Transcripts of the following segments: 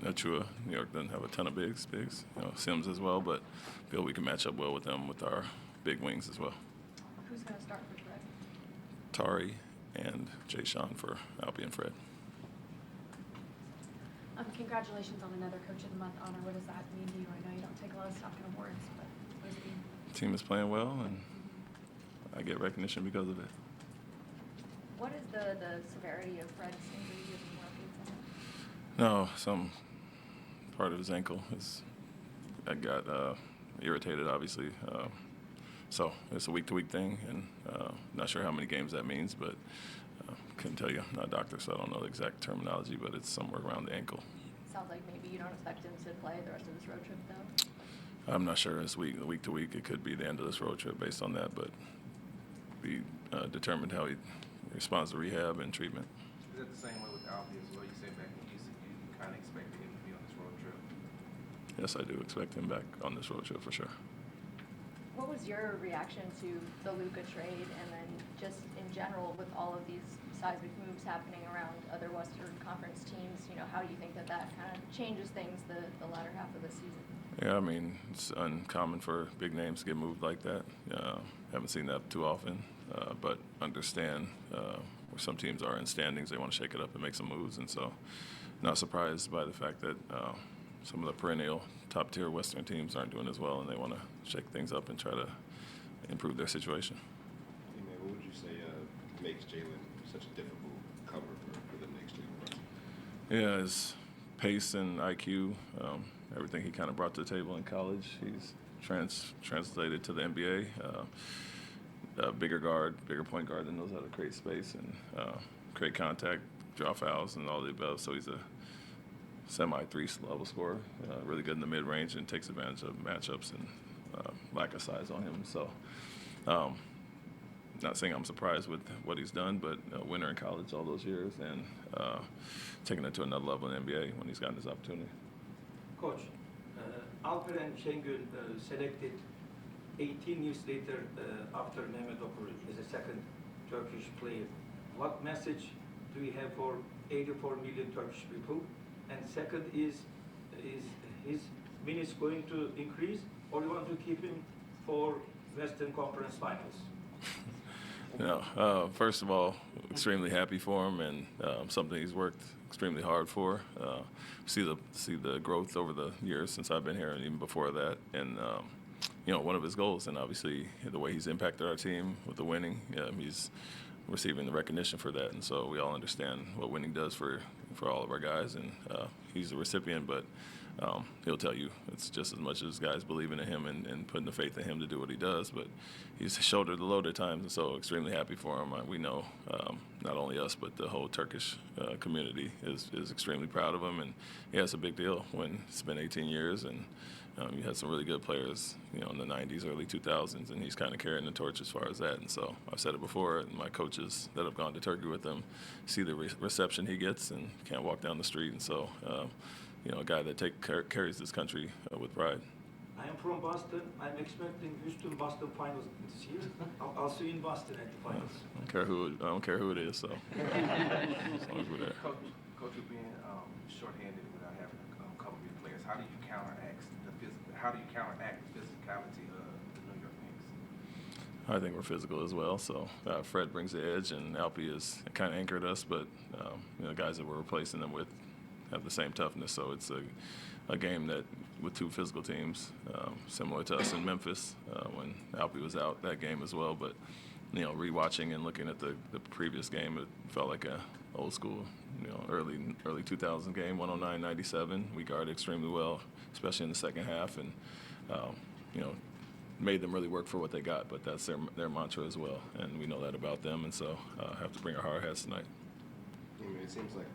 Achua. New York doesn't have a ton of bigs. Sims as well, but feel we can match up well with them with our big wings as well. Who's going to start for Fred? Tari and Jay Sean for Alpy and Fred. Congratulations on another Coach of the Month honor. What does that mean to you? I know you don't take a lot of stock in awards, but what does it mean? Team is playing well, and I get recognition because of it. What is the severity of Fred's injury? Do you have more updates on it? No, some part of his ankle I got irritated, obviously. So it's a week-to-week thing, and not sure how many games that means, but couldn't tell you. I'm not a doctor, so I don't know the exact terminology, but it's somewhere around the ankle. Sounds like maybe you don't expect him to play the rest of this road trip, though. I'm not sure. It's week to week. It could be the end of this road trip based on that, but be determined how he responds to rehab and treatment. Is that the same way with Alfie as well? You said back in Houston you kind of expected him to be on this road trip. Yes, I do expect him back on this road trip for sure. What was your reaction to the Luka trade, and then just in general with all of these seismic moves happening around other Western Conference teams? How do you think that kind of changes things the latter half of the season? Yeah, I mean, it's uncommon for big names to get moved like that. Haven't seen that too often, but understand where some teams are in standings, they want to shake it up and make some moves, and so not surprised by the fact that some of the perennial top-tier Western teams aren't doing as well, and they want to shake things up and try to improve their situation. Hey man, what would you say makes Jaylen such a difficult cover for the Knicks? Yeah, his pace and IQ, everything he kind of brought to the table in college, he's translated to the NBA. Bigger point guard that knows how to create space and create contact, draw fouls, and all the above. So he's a semi-3 level scorer, really good in the mid-range and takes advantage of matchups and lack of size on him. So not saying I'm surprised with what he's done, but a winner in college all those years and taking it to another level in the NBA when he's gotten his opportunity. Coach, Alperen Sengun selected 18 years later after Mehmet Okur as a second Turkish player. What message do we have for 84 million Turkish people? And second is his minutes going to increase, or you want to keep him for Western Conference Finals? No, first of all, extremely happy for him, and something he's worked extremely hard for. See the growth over the years since I've been here, and even before that. And one of his goals, and obviously the way he's impacted our team with the winning, he's receiving the recognition for that. And so we all understand what winning does for all of our guys, and he's a recipient, but he'll tell you it's just as much as guys believing in him and putting the faith in him to do what he does, but he's shouldered the load at times, and so extremely happy for him. We know not only us, but the whole Turkish community is extremely proud of him, and yeah, it's a big deal when it's been 18 years, and you had some really good players, in the 90s, early 2000s, and he's kind of carrying the torch as far as that. And so I've said it before, and my coaches that have gone to Turkey with him see the reception he gets and can't walk down the street. And so, a guy that carries this country with pride. I am from Boston. I'm expecting Houston-Boston finals this year. I'll see you in Boston at the finals. I don't care who it is, so as long as we're there. Coach, you're being shorthanded without having a couple of your players. How do you counteract the physicality of the New York Knicks? I think we're physical as well. So Fred brings the edge, and Alpy has kind of anchored us. But guys that we're replacing them with have the same toughness. So it's a game that with two physical teams, similar to us in Memphis when Alpy was out that game as well. But rewatching and looking at the previous game, it felt like a old school, early 2000 game, 109-97. We guarded extremely well, especially in the second half, and made them really work for what they got. But that's their mantra as well, and we know that about them, and so have to bring our hard hats tonight. It seems like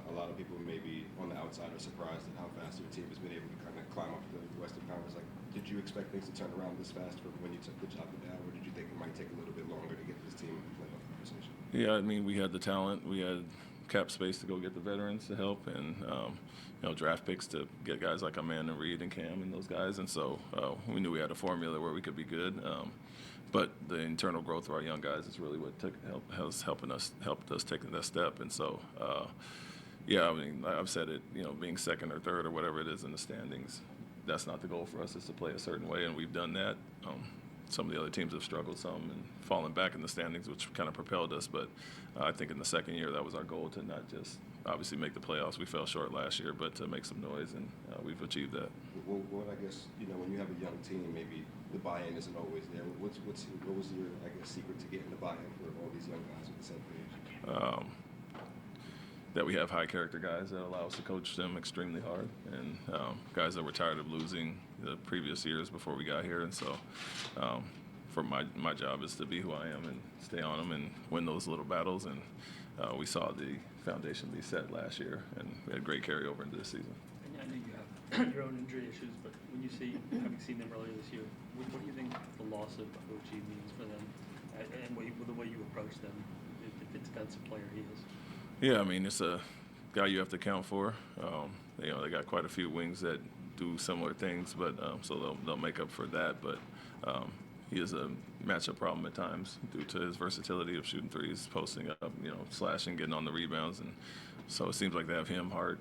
a lot of people maybe on the outside are surprised at how fast your team has been able to kind of climb up the Western Conference. Like, did you expect things to turn around this fast from when you took the job down, or did you think it might take a little bit longer to get this team in the playoff conversation? Yeah, I mean, we had the talent, we had cap space to go get the veterans to help, and draft picks to get guys like Amanda Reed and Cam and those guys, and so we knew we had a formula where we could be good. But the internal growth of our young guys is really what helped us take that step. And so, Yeah, I mean, I've said it, being second or third or whatever it is in the standings, that's not the goal for us, is to play a certain way, and we've done that. Some of the other teams have struggled some and fallen back in the standings, which kind of propelled us. But I think in the second year, that was our goal, to not just obviously make the playoffs. We fell short last year, but to make some noise, and we've achieved that. What I guess, when you have a young team, maybe the buy-in isn't always there. What was your, I guess, secret to getting the buy-in for all these young guys on the same page? That we have high character guys that allow us to coach them extremely hard, and guys that were tired of losing the previous years before we got here. And so for my job is to be who I am and stay on them and win those little battles. And we saw the foundation be set last year, and we had great carryover into this season. And I know you have your own injury issues, but when you see, having seen them earlier this year, what do you think the loss of OG means for them, and the way you approach them, if it's defensive player he is? Yeah, I mean, it's a guy you have to account for. They got quite a few wings that do similar things, but so they'll make up for that. But he is a matchup problem at times due to his versatility of shooting threes, posting up, slashing, getting on the rebounds, and so it seems like they have him, Hart,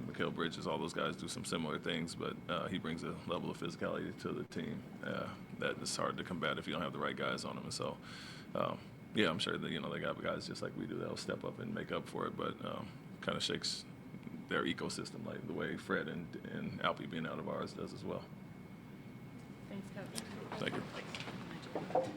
Mikal Bridges, all those guys do some similar things, but he brings a level of physicality to the team that is hard to combat if you don't have the right guys on him. And so. Yeah, I'm sure that they got guys just like we do that'll step up and make up for it, but kind of shakes their ecosystem like the way Fred and Alpie being out of ours does as well. Thanks, Coach. Thank you.